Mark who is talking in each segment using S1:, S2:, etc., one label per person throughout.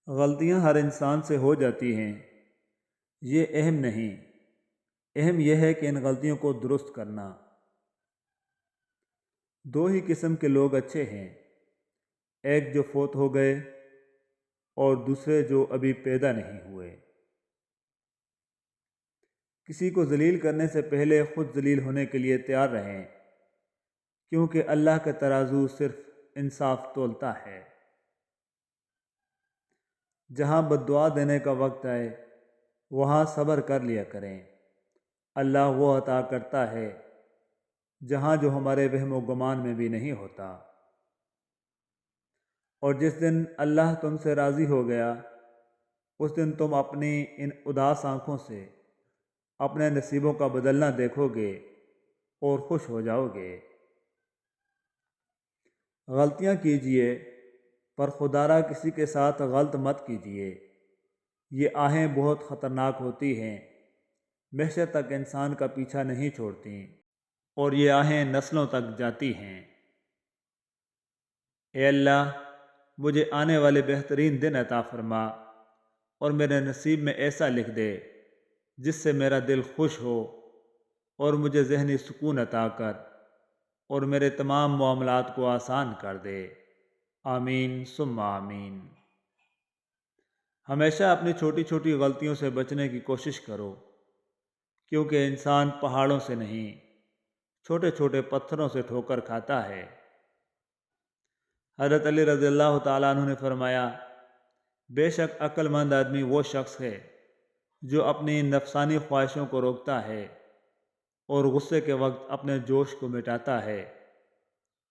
S1: غلطیاں ہر انسان سے ہو جاتی ہیں، یہ اہم نہیں، اہم یہ ہے کہ ان غلطیوں کو درست کرنا۔ دو ہی قسم کے لوگ اچھے ہیں، ایک جو فوت ہو گئے اور دوسرے جو ابھی پیدا نہیں ہوئے۔ کسی کو ذلیل کرنے سے پہلے خود ذلیل ہونے کے لیے تیار رہیں، کیونکہ اللہ کا ترازو صرف انصاف تولتا ہے۔ جہاں بد دعا دینے کا وقت آئے وہاں صبر کر لیا کریں، اللہ وہ عطا کرتا ہے جہاں جو ہمارے وہم و گمان میں بھی نہیں ہوتا۔ اور جس دن اللہ تم سے راضی ہو گیا اس دن تم اپنی ان اداس آنکھوں سے اپنے نصیبوں کا بدلنا دیکھو گے اور خوش ہو جاؤ گے۔ غلطیاں کیجئے پر خدا را کسی کے ساتھ غلط مت کیجئے، یہ آہیں بہت خطرناک ہوتی ہیں، محشر تک انسان کا پیچھا نہیں چھوڑتی اور یہ آہیں نسلوں تک جاتی ہیں۔ اے اللہ، مجھے آنے والے بہترین دن عطا فرما اور میرے نصیب میں ایسا لکھ دے جس سے میرا دل خوش ہو اور مجھے ذہنی سکون عطا کر اور میرے تمام معاملات کو آسان کر دے۔ آمین ثم آمین۔ ہمیشہ اپنی چھوٹی چھوٹی غلطیوں سے بچنے کی کوشش کرو، کیونکہ انسان پہاڑوں سے نہیں، چھوٹے چھوٹے پتھروں سے ٹھوکر کھاتا ہے۔ حضرت علی رضی اللہ تعالیٰ عنہ نے فرمایا، بے شک عقل مند آدمی وہ شخص ہے جو اپنی نفسانی خواہشوں کو روکتا ہے اور غصے کے وقت اپنے جوش کو مٹاتا ہے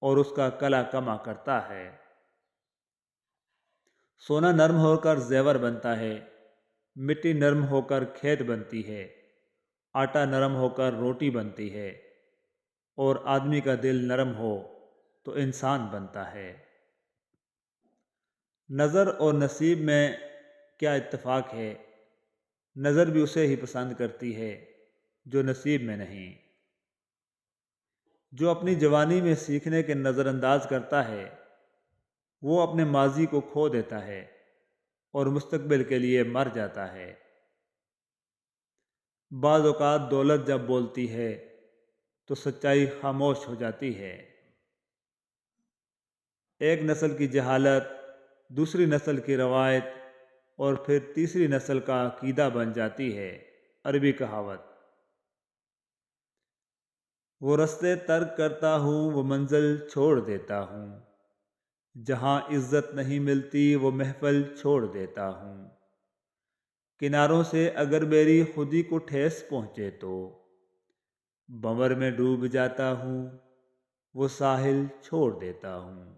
S1: اور اس کا کلا کما کرتا ہے۔ سونا نرم ہو کر زیور بنتا ہے، مٹی نرم ہو کر کھیت بنتی ہے، آٹا نرم ہو کر روٹی بنتی ہے، اور آدمی کا دل نرم ہو تو انسان بنتا ہے۔ نظر اور نصیب میں کیا اتفاق ہے، نظر بھی اسے ہی پسند کرتی ہے جو نصیب میں نہیں۔ جو اپنی جوانی میں سیکھنے کے نظر انداز کرتا ہے وہ اپنے ماضی کو کھو دیتا ہے اور مستقبل کے لیے مر جاتا ہے۔ بعض اوقات دولت جب بولتی ہے تو سچائی خاموش ہو جاتی ہے۔ ایک نسل کی جہالت دوسری نسل کی روایت اور پھر تیسری نسل کا عقیدہ بن جاتی ہے۔ عربی کہاوت۔ وہ رستے ترک کرتا ہوں وہ منزل چھوڑ دیتا ہوں، جہاں عزت نہیں ملتی وہ محفل چھوڑ دیتا ہوں، کناروں سے اگر میری خودی کو ٹھیس پہنچے تو بھنور میں ڈوب جاتا ہوں وہ ساحل چھوڑ دیتا ہوں۔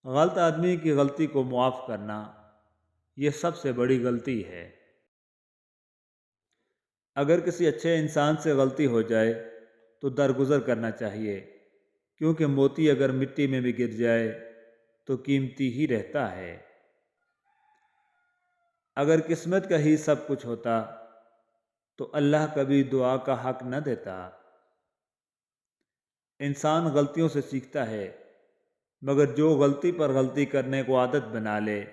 S1: غلط آدمی کی غلطی کو معاف کرنا یہ سب سے بڑی غلطی ہے۔ اگر کسی اچھے انسان سے غلطی ہو جائے تو درگزر کرنا چاہیے، کیونکہ موتی اگر مٹی میں بھی گر جائے تو قیمتی ہی رہتا ہے۔ اگر قسمت کا ہی سب کچھ ہوتا تو اللہ کبھی دعا کا حق نہ دیتا۔ انسان غلطیوں سے سیکھتا ہے، مگر جو غلطی پر غلطی کرنے کو عادت بنا لے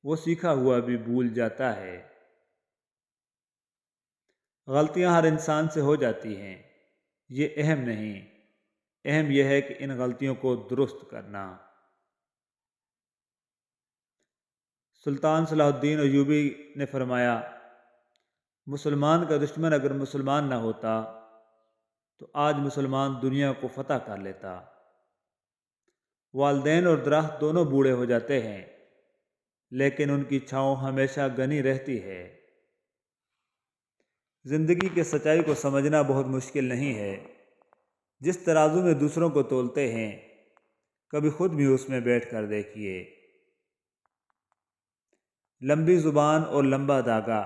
S1: وہ سیکھا ہوا بھی بھول جاتا ہے۔ غلطیاں ہر انسان سے ہو جاتی ہیں، یہ اہم نہیں، اہم یہ ہے کہ ان غلطیوں کو درست کرنا۔ سلطان صلاح الدین ایوبی نے فرمایا، مسلمان کا دشمن اگر مسلمان نہ ہوتا تو آج مسلمان دنیا کو فتح کر لیتا۔ والدین اور درخت دونوں بوڑھے ہو جاتے ہیں لیکن ان کی چھاؤں ہمیشہ گھنی رہتی ہے۔ زندگی کے سچائی کو سمجھنا بہت مشکل نہیں ہے۔ جس ترازو میں دوسروں کو تولتے ہیں کبھی خود بھی اس میں بیٹھ کر دیکھیے۔ لمبی زبان اور لمبا دھاگا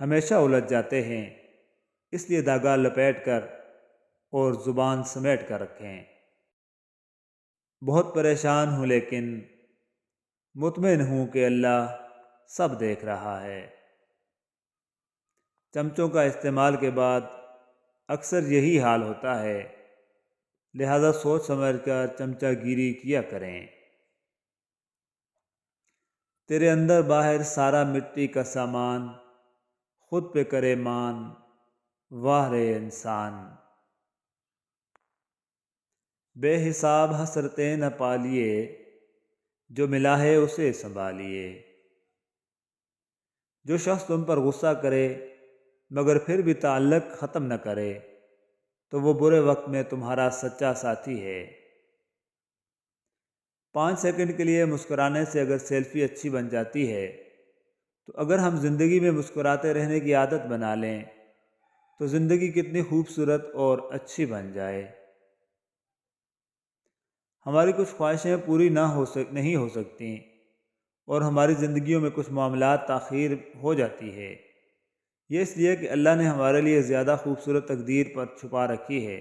S1: ہمیشہ الجھ جاتے ہیں، اس لیے دھاگا لپیٹ کر اور زبان سمیٹ کر رکھیں۔ بہت پریشان ہوں لیکن مطمئن ہوں کہ اللہ سب دیکھ رہا ہے۔ چمچوں کا استعمال کے بعد اکثر یہی حال ہوتا ہے، لہذا سوچ سمجھ کر چمچہ گیری کیا کریں۔ تیرے اندر باہر سارا مٹی کا سامان، خود پہ کرے مان، واہ رے انسان۔ بے حساب حسرتیں نہ پالیے، جو ملا ہے اسے سنبھالیے۔ جو شخص تم پر غصہ کرے مگر پھر بھی تعلق ختم نہ کرے تو وہ برے وقت میں تمہارا سچا ساتھی ہے۔ 5 سیکنڈ کے لیے مسکرانے سے اگر سیلفی اچھی بن جاتی ہے تو اگر ہم زندگی میں مسکراتے رہنے کی عادت بنا لیں تو زندگی کتنی خوبصورت اور اچھی بن جائے۔ ہماری کچھ خواہشیں پوری نہیں ہو سکتی اور ہماری زندگیوں میں کچھ معاملات تاخیر ہو جاتی ہے۔ یہ اس لیے کہ اللہ نے ہمارے لیے زیادہ خوبصورت تقدیر پر چھپا رکھی ہے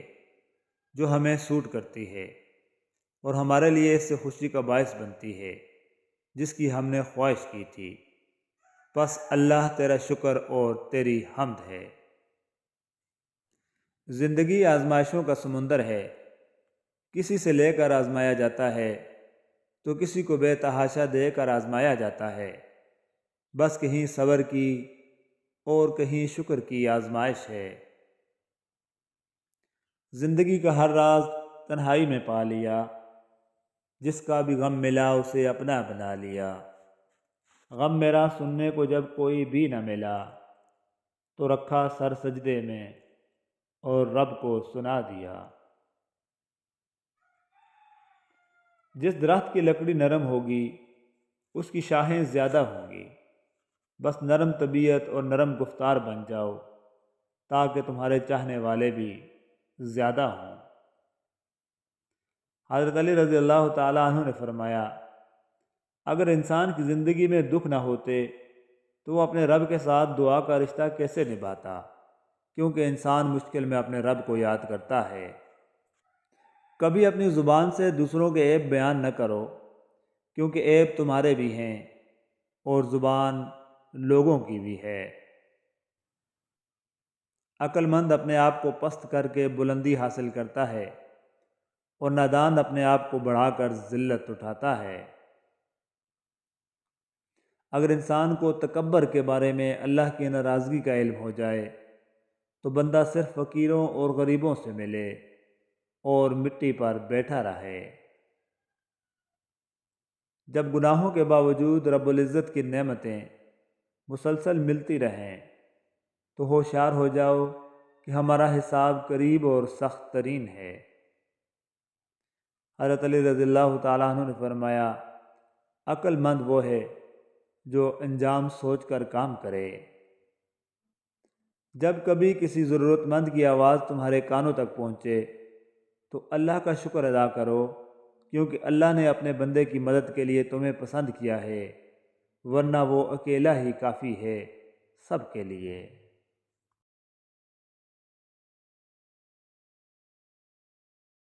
S1: جو ہمیں سوٹ کرتی ہے اور ہمارے لیے اس سے خوشی کا باعث بنتی ہے جس کی ہم نے خواہش کی تھی۔ بس اللہ تیرا شکر اور تیری حمد ہے۔ زندگی آزمائشوں کا سمندر ہے، کسی سے لے کر آزمایا جاتا ہے تو کسی کو بے تحاشا دے کر آزمایا جاتا ہے۔ بس کہیں صبر کی اور کہیں شکر کی آزمائش ہے۔ زندگی کا ہر راز تنہائی میں پا لیا، جس کا بھی غم ملا اسے اپنا بنا لیا۔ غم میرا سننے کو جب کوئی بھی نہ ملا تو رکھا سر سجدے میں اور رب کو سنا دیا۔ جس درخت کی لکڑی نرم ہوگی اس کی شاخیں زیادہ ہوں گی۔ بس نرم طبیعت اور نرم گفتار بن جاؤ تاکہ تمہارے چاہنے والے بھی زیادہ ہوں۔ حضرت علی رضی اللہ تعالیٰ عنہ نے فرمایا، اگر انسان کی زندگی میں دکھ نہ ہوتے تو وہ اپنے رب کے ساتھ دعا کا رشتہ کیسے نبھاتا، کیونکہ انسان مشکل میں اپنے رب کو یاد کرتا ہے۔ کبھی اپنی زبان سے دوسروں کے عیب بیان نہ کرو، کیونکہ عیب تمہارے بھی ہیں اور زبان لوگوں کی بھی ہے۔ عقل مند اپنے آپ کو پست کر کے بلندی حاصل کرتا ہے اور نادان اپنے آپ کو بڑھا کر ذلت اٹھاتا ہے۔ اگر انسان کو تکبر کے بارے میں اللہ کی ناراضگی کا علم ہو جائے تو بندہ صرف فقیروں اور غریبوں سے ملے اور مٹی پر بیٹھا رہے۔ جب گناہوں کے باوجود رب العزت کی نعمتیں مسلسل ملتی رہیں تو ہوشیار ہو جاؤ کہ ہمارا حساب قریب اور سخت ترین ہے۔ حضرت علی رضی اللہ تعالیٰ عنہ نے فرمایا، عقل مند وہ ہے جو انجام سوچ کر کام کرے۔ جب کبھی کسی ضرورت مند کی آواز تمہارے کانوں تک پہنچے تو اللہ کا شکر ادا کرو، کیونکہ اللہ نے اپنے بندے کی مدد کے لیے تمہیں پسند کیا ہے، ورنہ وہ اکیلا ہی کافی ہے سب کے لیے۔